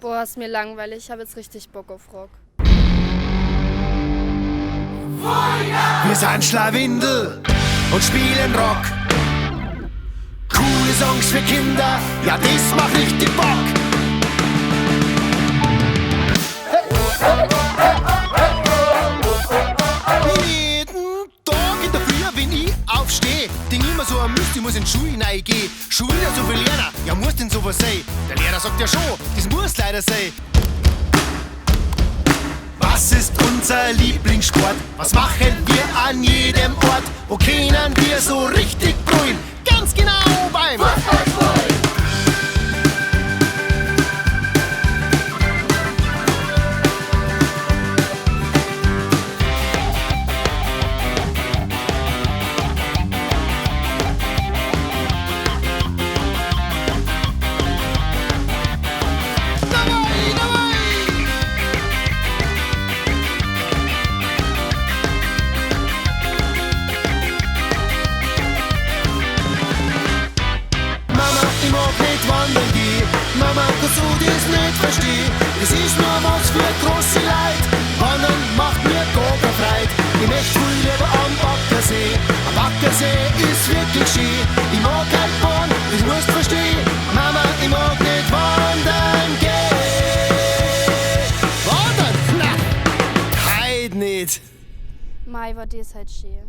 Boah, ist mir langweilig. Ich habe jetzt richtig Bock auf Rock. Wir sind Schlawindel und spielen Rock. Coole Songs für Kinder, ja das macht richtig Bock. Jeden Tag in der Früh, wenn ich aufsteh, denk immer so am Mist, ich muss in die Schule reingehen. Schon wieder so viel lernen, ja muss denn sowas sein? Der Lehrer sagt ja schon, das muss leider sein. Was ist unser Lieblingssport? Was machen wir an jedem Ort? Wo können wir so richtig brüllen? Ganz genau beim Fußballspielen! Mama, kannst du das nicht verstehen? Es ist nur was für große Leid. Wandern macht mir gar keine Freude. Ich möchte viel lieber am Baggersee. Am Baggersee ist wirklich schön. Ich mag kein Bahn, das musst du verstehen. Mama, ich mag nicht wandern gehen. Wandern? Na, heut nicht. Mai, war das halt schön.